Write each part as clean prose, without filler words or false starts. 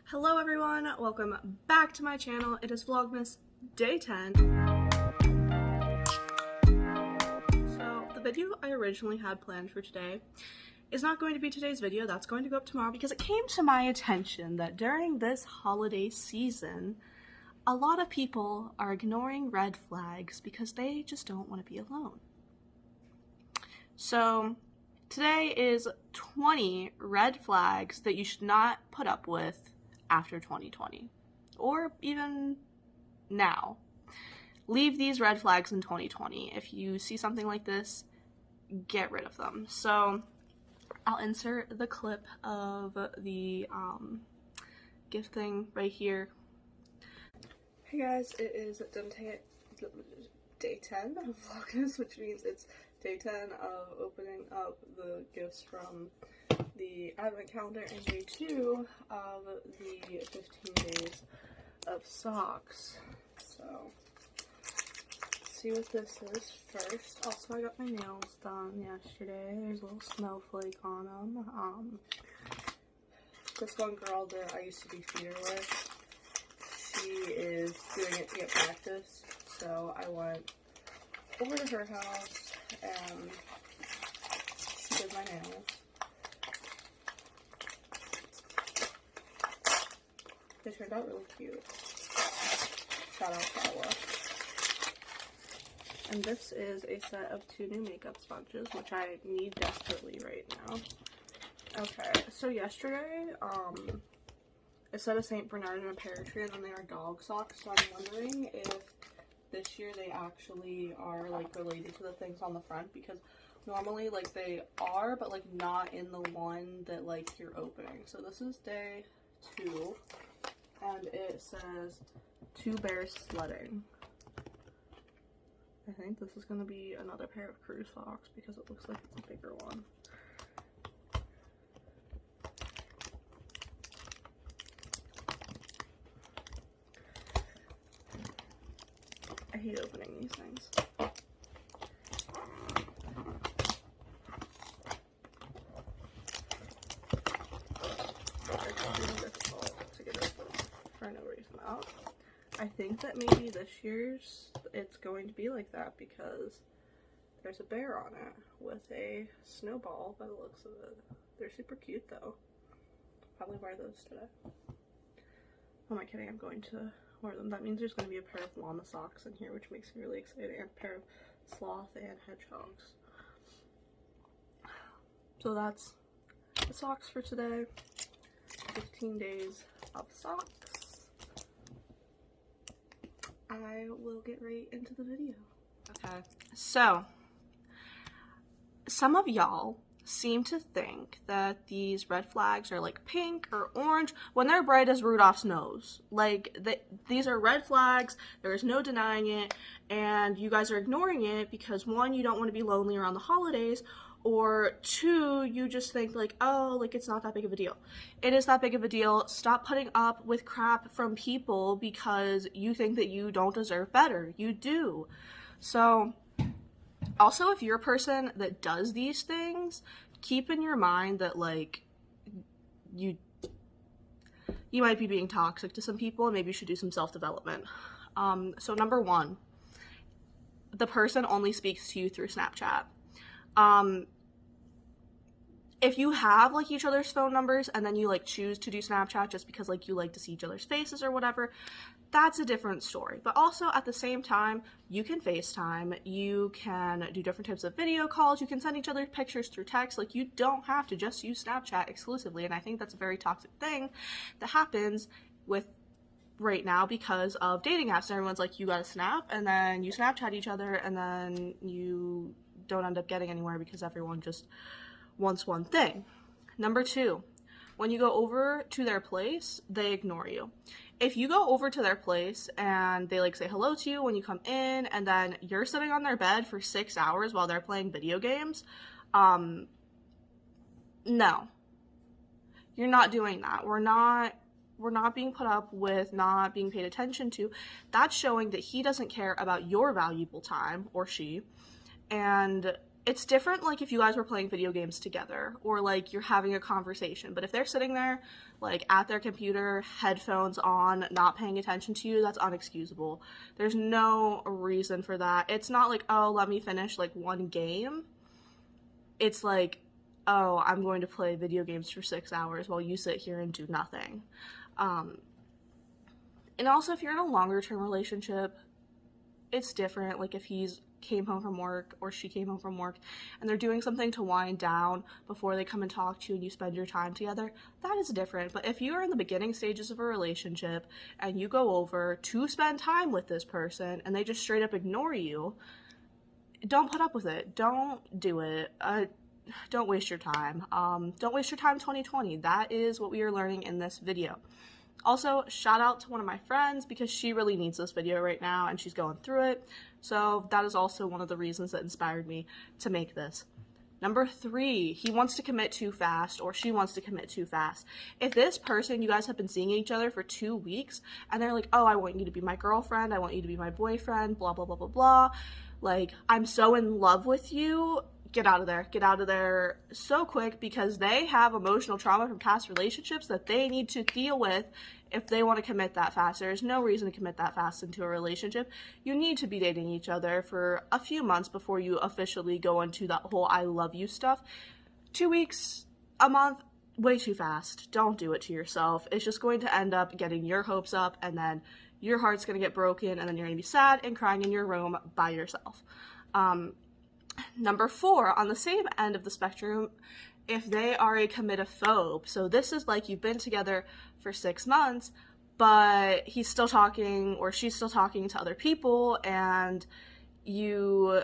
Hello everyone, welcome back to my channel. It is Vlogmas day 10. So the video I originally had planned for today is not going to be today's video. That's going to go up tomorrow because it came to my attention that during this holiday season, a lot of people are ignoring red flags because they just don't want to be alone. So today is 20 red flags that you should not put up with after 2020, or even now. Leave these red flags in 2020. If you see something like this, get rid of them. So I'll insert the clip of the gift thing right here. Hey guys, it is day 10 of Vlogmas, which means it's day 10 of opening up the gifts from the advent calendar and day 2 of the 15 days of socks. So let's see what this is first. Also, I got my nails done yesterday. There's a little snowflake on them. This one girl that I used to be feeder with, she is doing it to get practice, so I went over to her house and she did my nails. They turned out really cute. Shout out Paula. And this is a set of 2 new makeup sponges, which I need desperately right now. Okay, so yesterday, it said a St. Bernard and a pear tree, and then they are dog socks, so I'm wondering if this year they actually are, like, related to the things on the front, because normally, like, they are, but, like, not in the one that, like, you're opening. So this is day 2, and it says 2 bears sledding. I think this is going to be another pair of crew socks, because it looks like it's a bigger one. I hate opening these things. It's really difficult to get open for no reason out. I think that maybe this year's it's going to be like that because there's a bear on it with a snowball by the looks of it. They're super cute though. Probably wear those today. Oh, am I kidding? I'm going to wear them. That means there's going to be a pair of llama socks in here, which makes me really excited, and a pair of sloth and hedgehogs. So that's the socks for today. 15 days of socks. I will get right into the video. Okay, so some of y'all seem to think that these red flags are like pink or orange when they're bright as Rudolph's nose. Like, these are red flags, there is no denying it, and you guys are ignoring it because 1, you don't want to be lonely around the holidays, or 2, you just think like, oh, like it's not that big of a deal. It is that big of a deal. Stop putting up with crap from people because you think that you don't deserve better. You do. So also, if you're a person that does these things, keep in your mind that, like, you might be being toxic to some people and maybe you should do some self-development. So number 1, the person only speaks to you through Snapchat. If you have, like, each other's phone numbers and then you, like, choose to do Snapchat just because, like, you like to see each other's faces or whatever, that's a different story. But also, at the same time, you can FaceTime, you can do different types of video calls, you can send each other pictures through text. Like, you don't have to just use Snapchat exclusively, and I think that's a very toxic thing that happens with right now because of dating apps. Everyone's like, you gotta snap, and then you Snapchat each other, and then you don't end up getting anywhere because everyone just wants one thing. Number 2, when you go over to their place, they ignore you. If you go over to their place and they, like, say hello to you when you come in, and then you're sitting on their bed for 6 hours while they're playing video games, no. You're not doing that. We're not being put up with, not being paid attention to. That's showing that he doesn't care about your valuable time, or she, and It's different, like, if you guys were playing video games together or, like, you're having a conversation. But if they're sitting there, like, at their computer, headphones on, not paying attention to you, that's unexcusable. There's no reason for that. It's not like, oh, let me finish, like, one game. It's like, oh, I'm going to play video games for 6 hours while you sit here and do nothing. And also, if you're in a longer-term relationship, it's different. Like, if he's came home from work or she came home from work and they're doing something to wind down before they come and talk to you and you spend your time together, that is different. But if you're in the beginning stages of a relationship and you go over to spend time with this person and they just straight up ignore you, don't put up with it. Don't do it. Don't waste your time. Don't waste your time 2020. That is what we are learning in this video. Also, shout out to one of my friends because she really needs this video right now and she's going through it. So that is also one of the reasons that inspired me to make this. Number 3, he wants to commit too fast or she wants to commit too fast. If this person, you guys have been seeing each other for 2 weeks and they're like, oh, I want you to be my girlfriend, I want you to be my boyfriend, blah, blah, blah, blah, blah. Like, I'm so in love with you. Get out of there. Get out of there so quick because they have emotional trauma from past relationships that they need to deal with if they want to commit that fast. There's no reason to commit that fast into a relationship. You need to be dating each other for a few months before you officially go into that whole I love you stuff. 2 weeks, a month, way too fast. Don't do it to yourself. It's just going to end up getting your hopes up and then your heart's going to get broken and then you're going to be sad and crying in your room by yourself. Number 4, on the same end of the spectrum, if they are a committophobe. So this is like you've been together for 6 months, but he's still talking or she's still talking to other people and you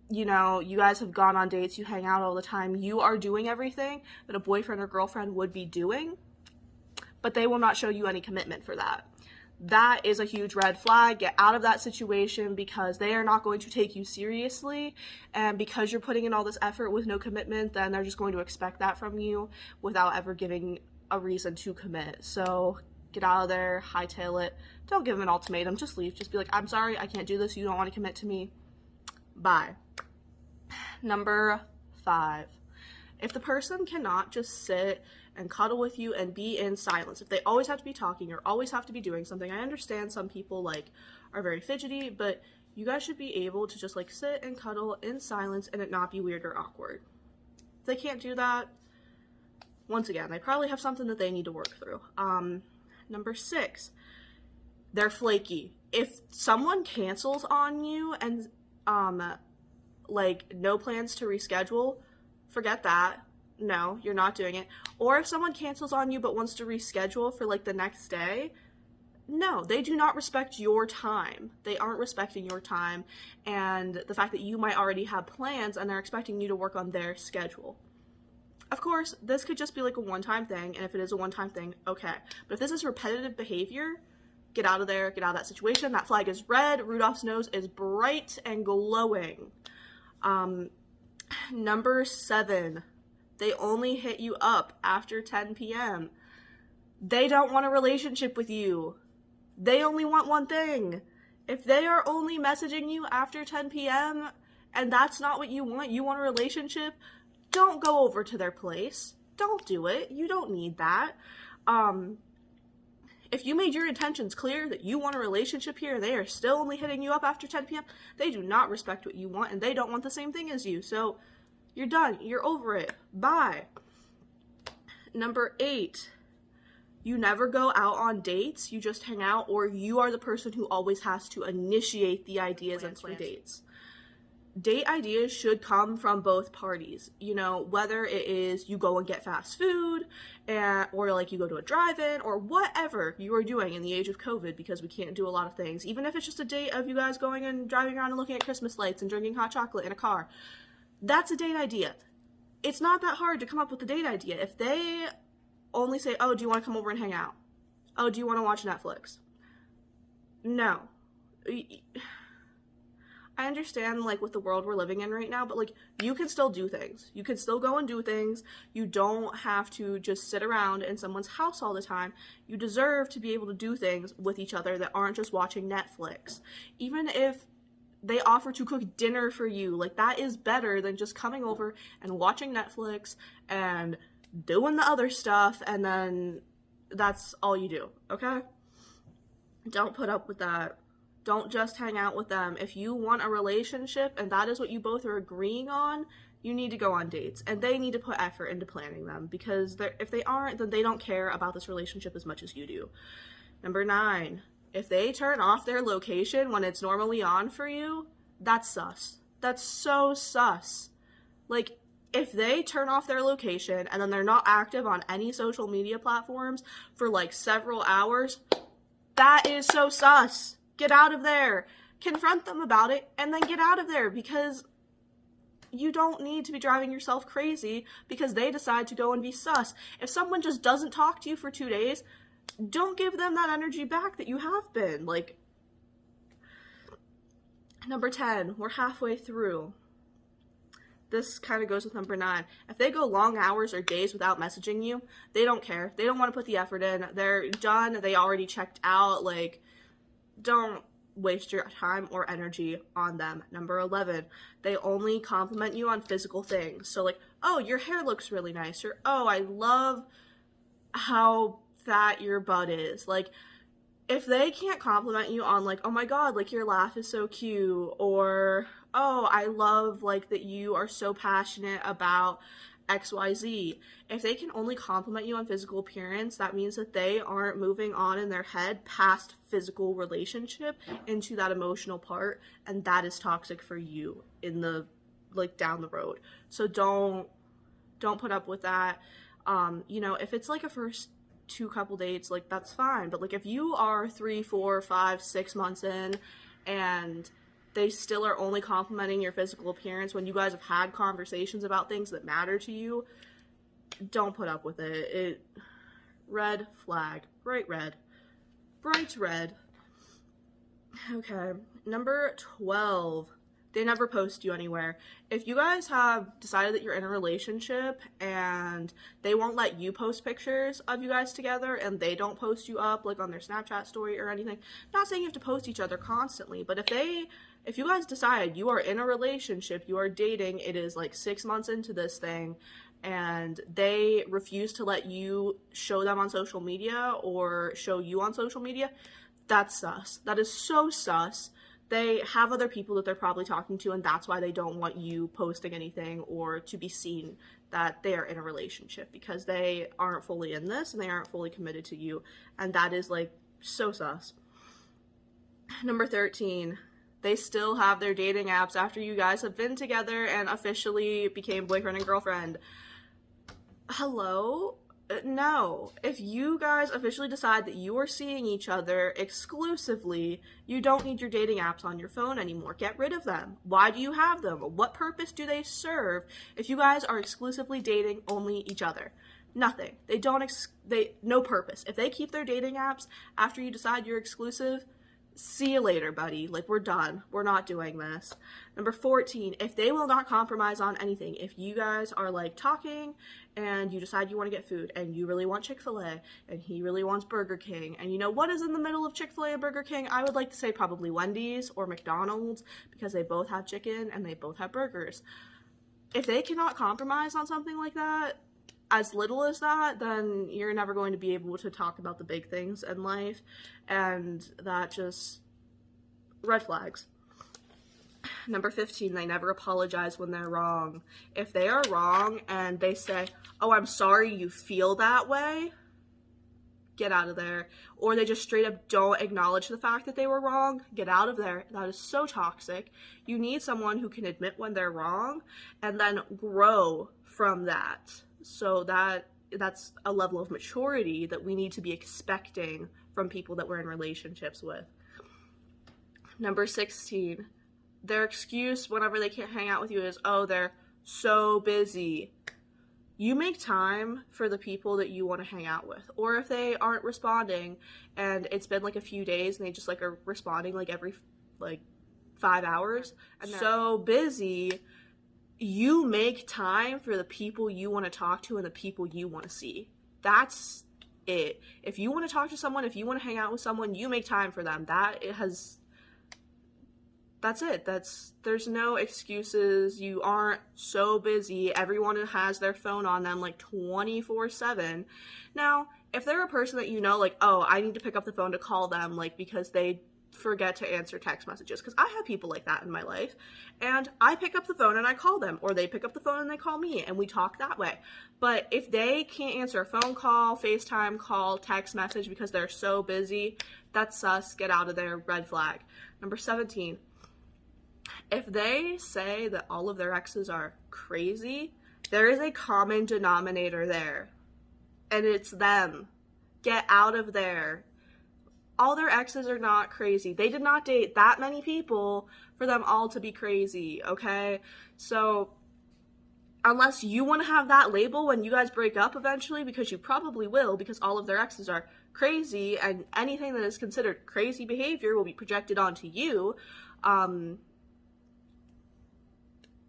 know, you guys have gone on dates, you hang out all the time, you are doing everything that a boyfriend or girlfriend would be doing, but they will not show you any commitment for that. That is a huge red flag. Get out of that situation because they are not going to take you seriously. And because you're putting in all this effort with no commitment, then they're just going to expect that from you without ever giving a reason to commit. So get out of there, hightail it. Don't give them an ultimatum. Just leave. Just be like, I'm sorry, I can't do this. You don't want to commit to me. Bye. Number 5. If the person cannot just sit and cuddle with you and be in silence, if they always have to be talking or always have to be doing something, I understand some people like are very fidgety, but you guys should be able to just like sit and cuddle in silence and it not be weird or awkward. If they can't do that, once again, they probably have something that they need to work through. Number 6, they're flaky. If someone cancels on you and like no plans to reschedule, forget that. No, you're not doing it. Or if someone cancels on you but wants to reschedule for like the next day, no, they do not respect your time. They aren't respecting your time and the fact that you might already have plans and they're expecting you to work on their schedule. Of course, this could just be like a one-time thing, and if it is a one-time thing, okay. But if this is repetitive behavior, get out of there, get out of that situation. That flag is red. Rudolph's nose is bright and glowing. Number 7, they only hit you up after 10 p.m. They don't want a relationship with you. They only want one thing. If they are only messaging you after 10 p.m. and that's not what you want a relationship, don't go over to their place. Don't do it. You don't need that. If you made your intentions clear that you want a relationship here and they are still only hitting you up after 10 p.m., they do not respect what you want and they don't want the same thing as you. So you're done. You're over it. Bye. Number 8, you never go out on dates. You just hang out, or you are the person who always has to initiate the ideas and play dates. Date ideas should come from both parties, you know, whether it is you go and get fast food or like you go to a drive-in or whatever you are doing in the age of COVID, because we can't do a lot of things. Even if it's just a date of you guys going and driving around and looking at Christmas lights and drinking hot chocolate in a car, that's a date idea. It's not that hard to come up with a date idea. If they only say, oh, do you want to come over and hang out? Oh, do you want to watch Netflix? No. I understand, like, with the world we're living in right now, but, like, you can still do things. You can still go and do things. You don't have to just sit around in someone's house all the time. You deserve to be able to do things with each other that aren't just watching Netflix. Even if they offer to cook dinner for you. Like, that is better than just coming over and watching Netflix and doing the other stuff, and then that's all you do, okay? Don't put up with that. Don't just hang out with them. If you want a relationship and that is what you both are agreeing on, you need to go on dates, and they need to put effort into planning them, because if they aren't, then they don't care about this relationship as much as you do. Number 9, if they turn off their location when it's normally on for you, that's sus. That's so sus. Like, if they turn off their location and then they're not active on any social media platforms for like several hours, that is so sus. Get out of there. Confront them about it and then get out of there, because you don't need to be driving yourself crazy because they decide to go and be sus. If someone just doesn't talk to you for 2 days, don't give them that energy back that you have been. Like, number 10, we're halfway through. This kind of goes with number 9. If they go long hours or days without messaging you, they don't care. They don't want to put the effort in. They're done. They already checked out. Like, don't waste your time or energy on them. Number 11, they only compliment you on physical things. So like, oh, your hair looks really nice, or oh, I love how fat your butt is. Like, if they can't compliment you on like, oh my god, like your laugh is so cute, or oh, I love like that you are so passionate about XYZ. If they can only compliment you on physical appearance, that means that they aren't moving on in their head past physical relationship into that emotional part, and that is toxic for you in the, like, down the road. So don't put up with that. You know, if it's like a first 2 couple dates, like, that's fine, but like if you are 3, 4, 5, 6 months in and they still are only complimenting your physical appearance when you guys have had conversations about things that matter to you, don't put up with it. Red flag. Bright red. Bright red. Okay. Number 12. They never post you anywhere. If you guys have decided that you're in a relationship and they won't let you post pictures of you guys together and they don't post you up like on their Snapchat story or anything, not saying you have to post each other constantly, but if you guys decide you are in a relationship, you are dating, it is like 6 months into this thing, and they refuse to let you show them on social media or show you on social media, that's sus. That is so sus. They have other people that they're probably talking to, and that's why they don't want you posting anything or to be seen that they are in a relationship, because they aren't fully in this and they aren't fully committed to you, and that is like so sus. Number 13. They still have their dating apps after you guys have been together and officially became boyfriend and girlfriend. Hello? No. If you guys officially decide that you are seeing each other exclusively, you don't need your dating apps on your phone anymore. Get rid of them. Why do you have them? What purpose do they serve if you guys are exclusively dating only each other? Nothing. No purpose. If they keep their dating apps after you decide you're exclusive, see you later, buddy. Like, we're done. We're not doing this. Number 14, if they will not compromise on anything, if you guys are like talking and you decide you want to get food and you really want Chick-fil-A and he really wants Burger King, and you know what is in the middle of Chick-fil-A and Burger King? I would like to say probably Wendy's or McDonald's, because they both have chicken and they both have burgers. If they cannot compromise on something like that, as little as that, then you're never going to be able to talk about the big things in life, and that just, red flags. Number 15, they never apologize when they're wrong. If they are wrong and they say, oh, I'm sorry you feel that way, get out of there. Or they just straight up don't acknowledge the fact that they were wrong, get out of there. That is so toxic. You need someone who can admit when they're wrong and then grow from that. So that's a level of maturity that we need to be expecting from people that we're in relationships with. Number 16, their excuse whenever they can't hang out with you is, oh, they're so busy. You make time for the people that you want to hang out with. Or if they aren't responding and it's been like a few days and they just like are responding like every like 5 hours, and so busy, you make time for the people you want to talk to and the people you want to see. That's it. If you want to talk to someone, if you want to hang out with someone, you make time for them. that's it. There's no excuses. You aren't so busy. Everyone has their phone on them like 24/7. Now, if they're a person that you know, like, oh, I need to pick up the phone to call them, like, because they forget to answer text messages, because I have people like that in my life, and I pick up the phone and I call them, or they pick up the phone and they call me, and we talk that way. But if they can't answer a phone call, FaceTime call, text message because they're so busy, that's sus. Get out of there. Red flag. Number 17. If they say that all of their exes are crazy, there is a common denominator there, and it's them. Get out of there. All their exes are not crazy. They did not date that many people for them all to be crazy, okay? So unless you want to have that label when you guys break up eventually, because you probably will, because all of their exes are crazy, and anything that is considered crazy behavior will be projected onto you,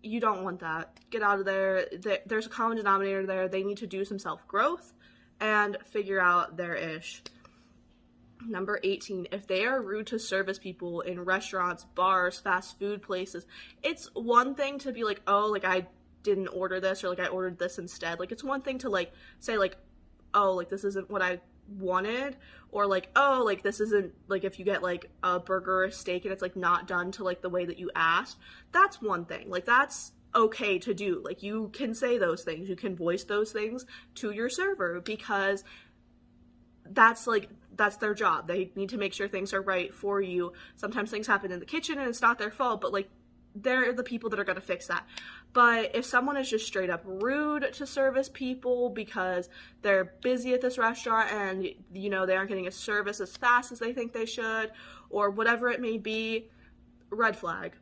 you don't want that. Get out of there. There's a common denominator there. They need to do some self-growth and figure out their ish. Number 18, if they are rude to service people in restaurants, bars, fast food places, it's one thing to be like, oh, like, I didn't order this, or like, I ordered this instead. Like, it's one thing to like say like, oh, like, this isn't what I wanted, or like, oh, like, this isn't, like, if you get like a burger or a steak and it's like not done to like the way that you asked, that's one thing. Like, that's okay to do. Like, you can say those things, you can voice those things to your server, because that's their job. They need to make sure things are right for you. Sometimes things happen in the kitchen and it's not their fault, but like, they're the people that are going to fix that. But if someone is just straight up rude to service people because they're busy at this restaurant and, you know, they aren't getting a service as fast as they think they should, or whatever it may be, red flag.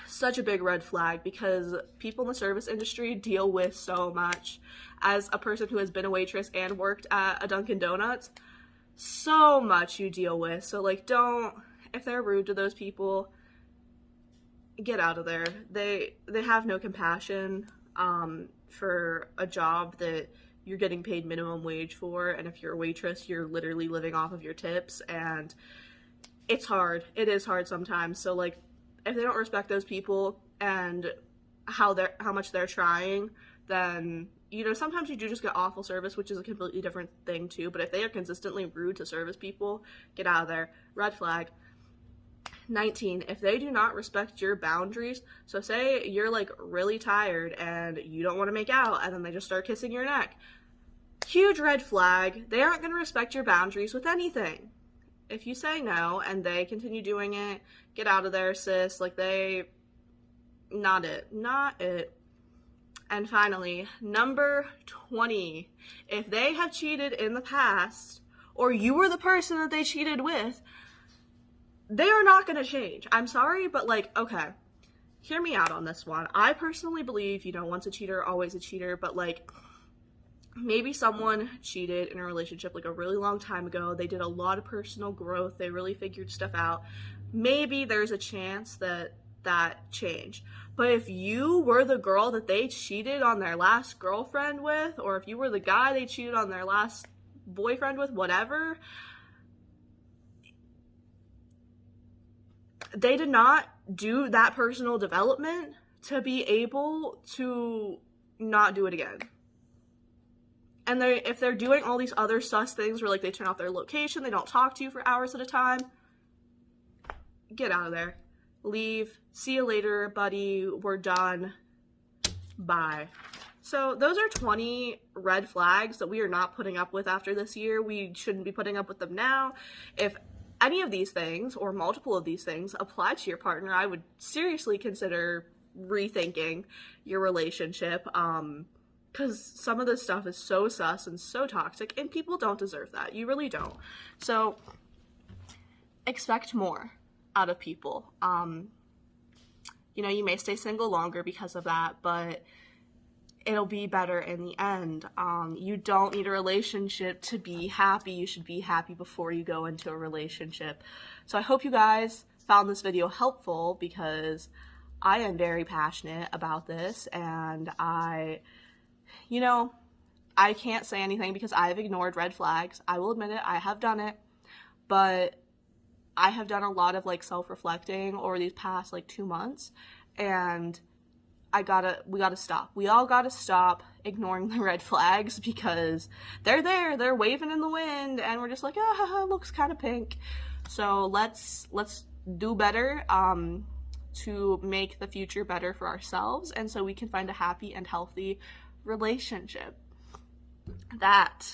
Such a big red flag, because people in the service industry deal with so much. As a person who has been a waitress and worked at a Dunkin' Donuts, so much you deal with. So like, if they're rude to those people, get out of there. They have no compassion for a job that you're getting paid minimum wage for, and if you're a waitress, you're literally living off of your tips, and it's hard. It is hard sometimes. So like, if they don't respect those people and how much they're trying, then, you know, sometimes you do just get awful service, which is a completely different thing too. But if they are consistently rude to service people, get out of there. Red flag. 19, if they do not respect your boundaries, so say you're like really tired and you don't want to make out, and then they just start kissing your neck, huge red flag. They aren't going to respect your boundaries with anything. If you say no and they continue doing it, get out of there, sis. Like, not it. And finally, number 20, if they have cheated in the past, or you were the person that they cheated with, they are not going to change. I'm sorry, but like, okay, hear me out on this one. I personally believe, you know, once a cheater, always a cheater, but like, maybe someone cheated in a relationship like a really long time ago. They did a lot of personal growth. They really figured stuff out. Maybe there's a chance that changed. But if you were the girl that they cheated on their last girlfriend with, or if you were the guy they cheated on their last boyfriend with, whatever, they did not do that personal development to be able to not do it again. And if they're doing all these other sus things where like they turn off their location, they don't talk to you for hours at a time, get out of there. Leave. See you later, buddy. We're done. Bye. So those are 20 red flags that we are not putting up with after this year. We shouldn't be putting up with them now. If any of these things or multiple of these things apply to your partner, I would seriously consider rethinking your relationship, because some of this stuff is so sus and so toxic, and people don't deserve that. You really don't. So expect more out of people. You know, you may stay single longer because of that, but it'll be better in the end. You don't need a relationship to be happy. You should be happy before you go into a relationship. So I hope you guys found this video helpful, because I am very passionate about this, and I can't say anything because I've ignored red flags. I will admit it, I have done it, but I have done a lot of like self-reflecting over these past like 2 months, and we gotta stop. We all gotta stop ignoring the red flags because they're there, they're waving in the wind, and we're just like, ah, looks kind of pink. So let's do better to make the future better for ourselves, and so we can find a happy and healthy relationship. That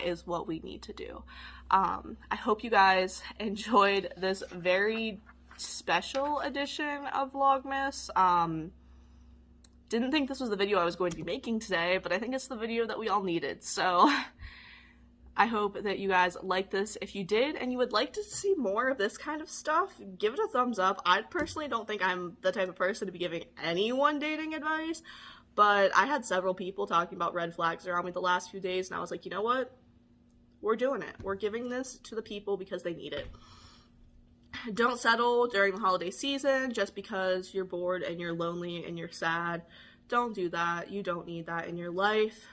is what we need to do. I hope you guys enjoyed this very special edition of Vlogmas. Didn't think this was the video I was going to be making today, but I think it's the video that we all needed. So I hope that you guys like this. If you did and you would like to see more of this kind of stuff, give it a thumbs up. I personally don't think I'm the type of person to be giving anyone dating advice, but I had several people talking about red flags around me the last few days, and I was like, you know what? We're doing it. We're giving this to the people because they need it. Don't settle during the holiday season just because you're bored and you're lonely and you're sad. Don't do that. You don't need that in your life.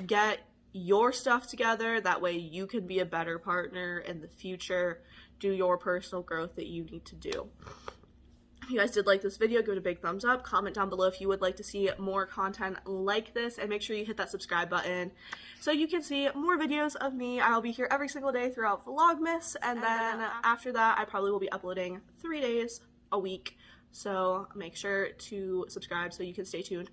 Get your stuff together. That way you can be a better partner in the future. Do your personal growth that you need to do. If you guys did like this video, give it a big thumbs up. Comment down below if you would like to see more content like this, and make sure you hit that subscribe button so you can see more videos of me. I'll be here every single day throughout Vlogmas, and then after that I probably will be uploading 3 days a week, so make sure to subscribe so you can stay tuned